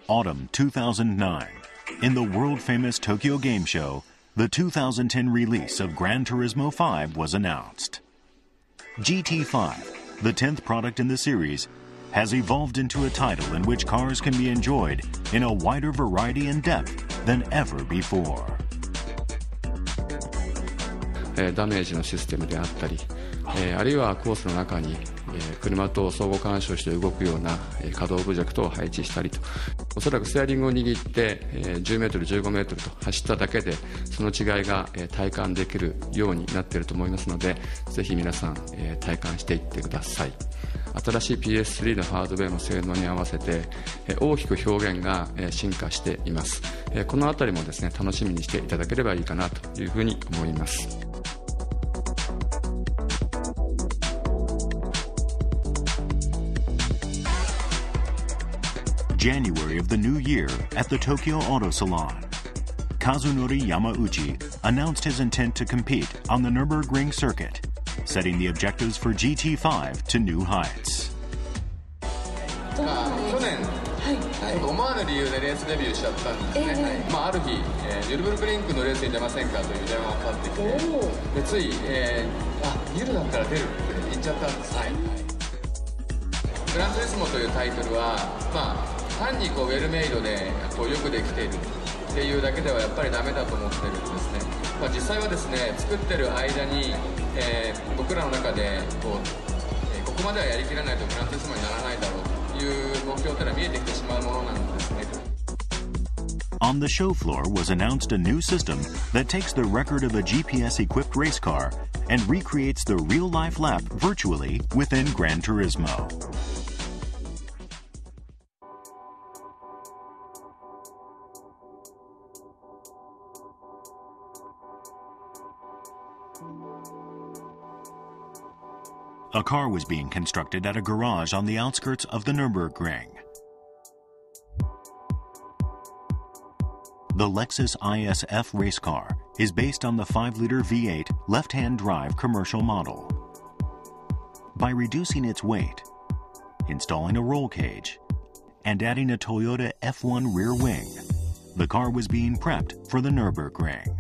Autumn 2009. In the world-famous Tokyo Game Show, the 2010 release of Gran Turismo 5 was announced. GT5, the 10th product in the series, has evolved into a title in which cars can be enjoyed in a wider variety and depth than ever before. ダメージのシステムであったり、あるいはコースの中に車と相互干渉して動くような可動部軸等を配置したりと、おそらくステアリングを握って10メートル、15メートルと走っただけでその違いが体感できるようになっていると思いますので、ぜひ皆さん体感していってください。新しい PS3 のハードウェアの性能に合わせて大きく表現が進化しています。このあたりもですね、楽しみにしていただければいいかなというふうに思います。January of the new year at the Tokyo Auto Salon, Kazunori Yamauchi announced his intent to compete on the Nürburgring circuit, setting the objectives for GT5 to new heights. 去年、思わぬ理由でレースデビューしちゃったんですね。ある日、ニュルブルクリンクのレースに出ませんかという電話がかかってきて、でつい、ニュルだったら出るって言っちゃったんです。グランツーリスモというタイトルは、単にウェルメイドでよくできているっていうだけではやっぱりダメだと思ってるんですね。実際はですね、作ってる間に、僕らの中でここまではやりきらないとグランツーリスモにならないだろうという目標というのは見えてきてしまうものなんですね。On the show floor was announced a new system that takes the record of a GPS-equipped race car and recreates the real-life lap virtually within Gran Turismo. A car was being constructed at a garage on the outskirts of the Nürburgring. The Lexus ISF race car is based on the 5-liter V8 left-hand drive commercial model. By reducing its weight, installing a roll cage, and adding a Toyota F1 rear wing, the car was being prepped for the Nürburgring.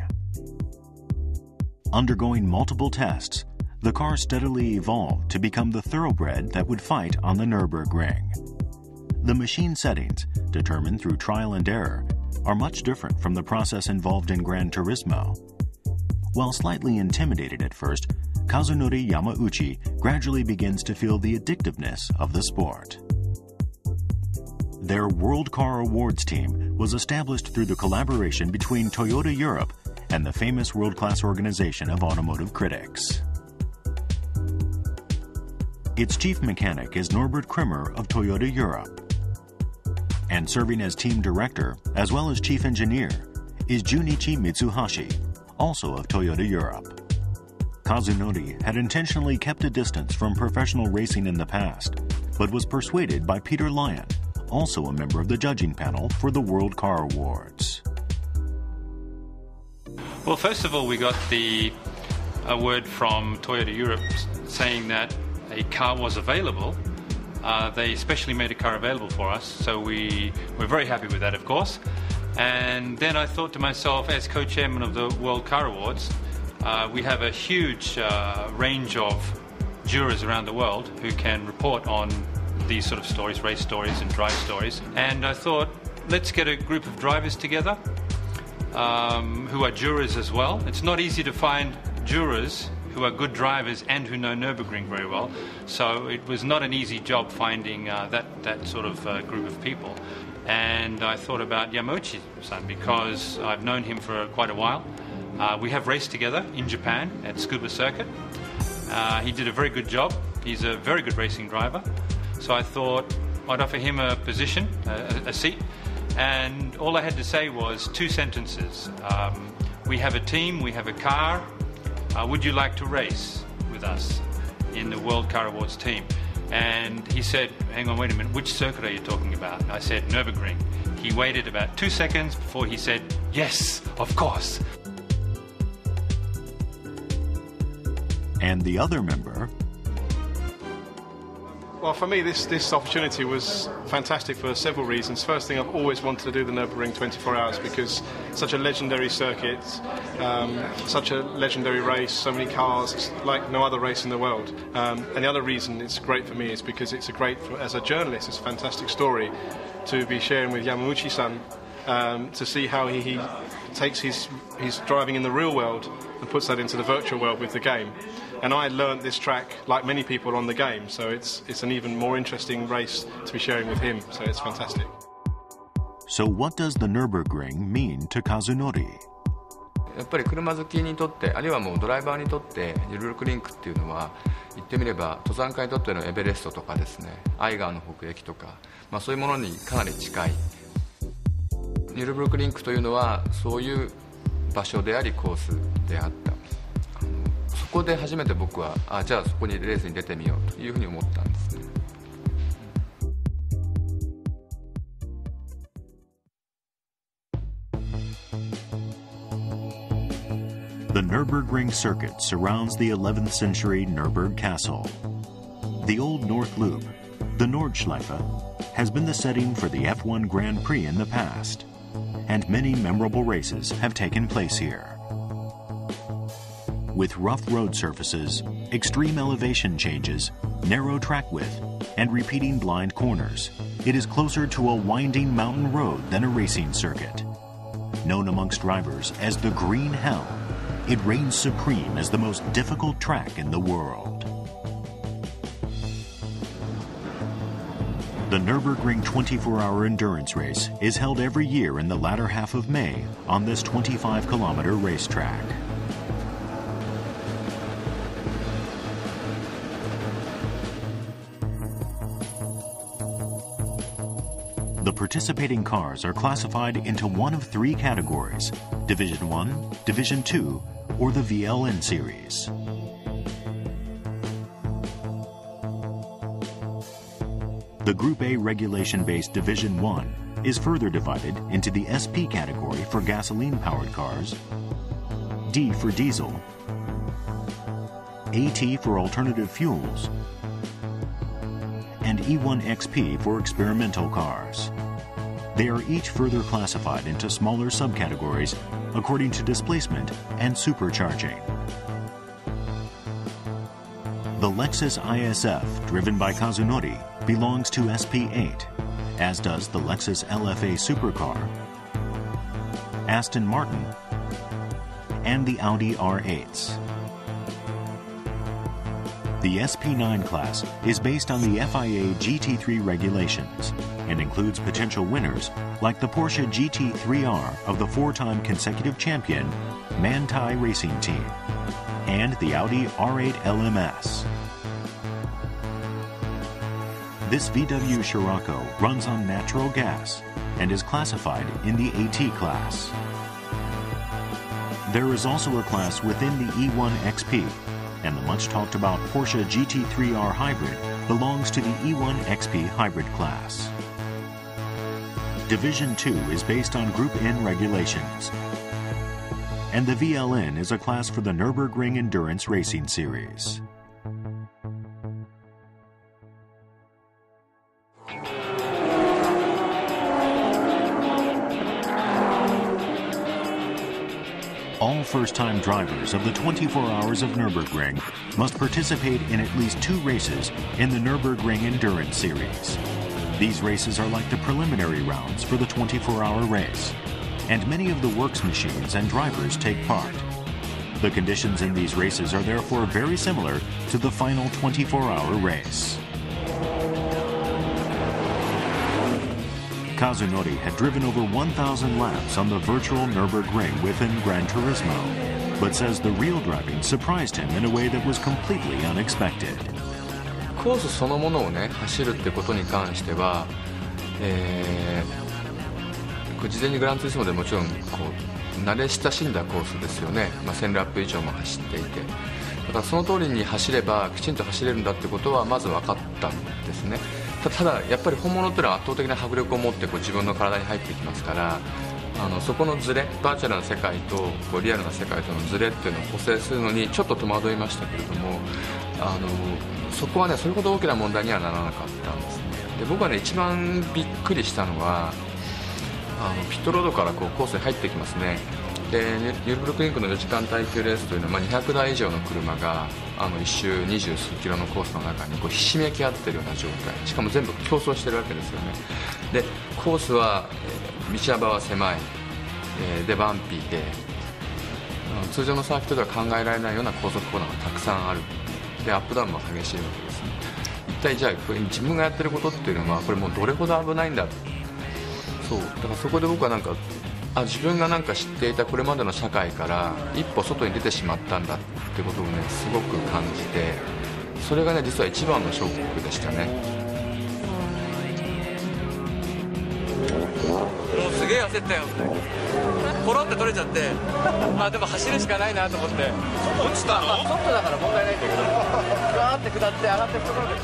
Undergoing multiple tests, the car steadily evolved to become the thoroughbred that would fight on the Nürburgring. The machine settings, determined through trial and error, are much different from the process involved in Gran Turismo. While slightly intimidated at first, Kazunori Yamauchi gradually begins to feel the addictiveness of the sport. Their World Car Awards team was established through the collaboration between Toyota Europe and the famous world-class organization of automotive critics. Its chief mechanic is Norbert Krimmer of Toyota Europe. And serving as team director, as well as chief engineer, is Junichi Mitsuhashi, also of Toyota Europe. Kazunori had intentionally kept a distance from professional racing in the past, but was persuaded by Peter Lyon, also a member of the judging panel for the World Car Awards. Well, first of all, we got a word from Toyota Europe saying that a car was available. They especially made a car available for us, so we're very happy with that, of course. And then I thought to myself, as co-chairman of the World Car Awards, we have a huge range of jurors around the world who can report on these sort of stories, race stories and drive stories. And I thought, let's get a group of drivers together who are jurors as well. It's not easy to find jurors who are good drivers and who know Nürburgring very well. So it was not an easy job finding that sort of group of people. And I thought about Yamauchi-san because I've known him for quite a while. We have raced together in Japan at Tsukuba Circuit. He did a very good job. He's a very good racing driver. So I thought I'd offer him a position, a seat. And all I had to say was 2 sentences. We have a team, we have a car. Would you like to race with us in the World Car Awards team? And he said, hang on, wait a minute, which circuit are you talking about? I said, Nürburgring. He waited about 2 seconds before he said, yes, of course. And the other member Well, for me, this opportunity was fantastic for several reasons. First thing, I've always wanted to do the Nürburgring 24 hours because such a legendary circuit, such a legendary race, so many cars, it's like no other race in the world. And the other reason it's great for me is because it's as a journalist, it's a fantastic story to be sharing with Yamauchi-san, to see how he takes his driving in the real world and puts that into the virtual world with the game. And I learned this track like many people on the game, so it's an even more interesting race to be sharing with him, so it's fantastic. So what does the Nürburgring mean to Kazunori? やっぱり車好きにとって、あるいはもうドライバーにとってニュルブルクリンクっていうのは言ってみれば登山家にとってのエベレストとかですね、アイガーの北壁とか、そういうものにかなり近い。ニュルブルクリンクというのはそういう場所でありコースであった。そこで初めて僕はじゃあそこにレースに出てみようというふうに思ったんですね。The Nürburgring circuit surrounds the 11th century Nürburg Castle. The Old North Loop, the Nordschleife, has been the setting for the F1 Grand Prix in the past, and many memorable races have taken place here. With rough road surfaces, extreme elevation changes, narrow track width, and repeating blind corners, it is closer to a winding mountain road than a racing circuit. Known amongst drivers as the Green Hell, it reigns supreme as the most difficult track in the world. The Nürburgring 24-hour endurance race is held every year in the latter half of May on this 25-kilometer racetrack. The participating cars are classified into one of three categories: Division 1, Division 2, or the VLN series. The Group A regulation-based Division 1 is further divided into the SP category for gasoline-powered cars, D for diesel, AT for alternative fuels, and E1XP for experimental cars. They are each further classified into smaller subcategories according to displacement and supercharging. The Lexus ISF, driven by Kazunori, belongs to SP8, as does the Lexus LFA Supercar, Aston Martin, and the Audi R8s. The SP9 class is based on the FIA GT3 regulations and includes potential winners like the Porsche GT3R of the four-time consecutive champion Manthey Racing Team and the Audi R8 LMS. This VW Scirocco runs on natural gas and is classified in the AT class. There is also a class within the E1XP, and the much-talked-about Porsche GT3R Hybrid belongs to the E1XP Hybrid class. Division 2 is based on Group N regulations, and the VLN is a class for the Nürburgring Endurance Racing Series. All first-time drivers of the 24 Hours of Nürburgring must participate in at least 2 races in the Nürburgring Endurance Series. These races are like the preliminary rounds for the 24-hour race, and many of the works machines and drivers take part. The conditions in these races are therefore very similar to the final 24-hour race. Kazunori had driven over 1,000 laps on the virtual Nürburgring within Gran Turismo, but says the real driving surprised him in a way that was completely unexpected. コースそのものをね走るってことに関しては、事前にグランツーリスモでもちろんこう慣れ親しんだコースですよね、1000ラップ以上も走っていて、だからその通りに走ればきちんと走れるんだってことはまず分かったんですね。ただやっぱり本物っていうのは圧倒的な迫力を持ってこう自分の体に入ってきますから、そこのズレ、バーチャルな世界とこうリアルな世界とのズレっていうのを補正するのにちょっと戸惑いましたけれども、そこはねそれほど大きな問題にはならなかったんですね。で僕はね一番びっくりしたのはピットロードからこうコースに入ってきますね。でニュルブルクリンクの4時間耐久レースというのは、200台以上の車が1周20数キロのコースの中にこうひしめき合っているような状態、しかも全部競争してるわけですよね。でコースは、道幅は狭い、でバンピーで、通常のサーキットでは考えられないような高速コーナーがたくさんある。でアップダウンも激しいわけですね。一体じゃあこれ自分がやってることっていうのはこれもうどれほど危ないんだ。そうだからそこで僕はなんか自分がなんか知っていたこれまでの社会から一歩外に出てしまったんだってことをねすごく感じて、それがね実は一番のショックでしたね。もうすげえ焦ったよ。ポロって取れちゃって、でも走るしかないなと思って。落ちたの？外だから問題ないんだけど、ガーって下って上がっていくところで。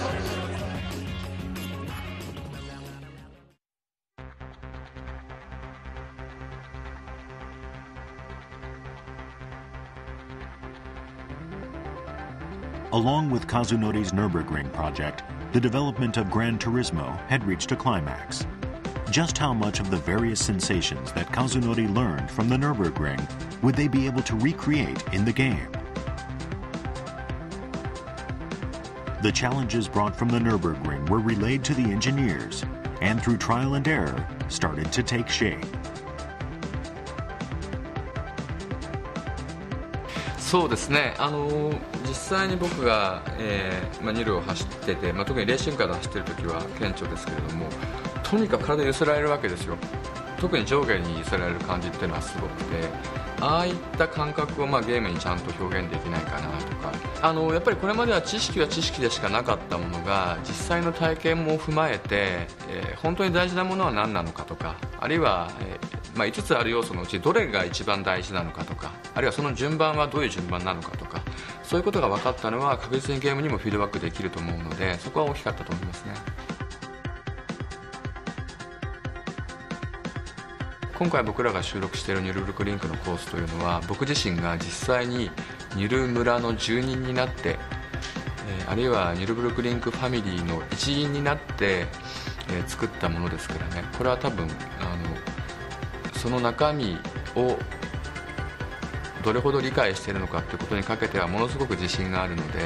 Along with Kazunori's Nürburgring project, the development of Gran Turismo had reached a climax. Just how much of the various sensations that Kazunori learned from the Nürburgring would they be able to recreate in the game? The challenges brought from the Nürburgring were relayed to the engineers, and through trial and error, started to take shape. そうですね、実際に僕が、ニルを走ってて、特にレーシングカーで走ってる時は顕著ですけれども、とにかく体に揺すられるわけですよ。特に上下に揺される感じっていうのはすごくて、ああいった感覚をゲームにちゃんと表現できないかなとか、やっぱりこれまでは知識は知識でしかなかったものが実際の体験も踏まえて、本当に大事なものは何なのかとか、あるいは、5つある要素のうちどれが一番大事なのかとか、あるいはその順番はどういう順番なのかとか、そういうことが分かったのは確実にゲームにもフィードバックできると思うので、そこは大きかったと思いますね。今回僕らが収録しているニュルブルクリンクのコースというのは、僕自身が実際にニュル村の住人になって、あるいはニュルブルクリンクファミリーの一員になって、作ったものですからね。これは多分その中身をどれほど理解しているのかということにかけてはものすごく自信があるので、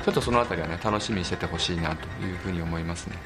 ちょっとそのあたりはね楽しみにしててほしいなというふうに思いますね。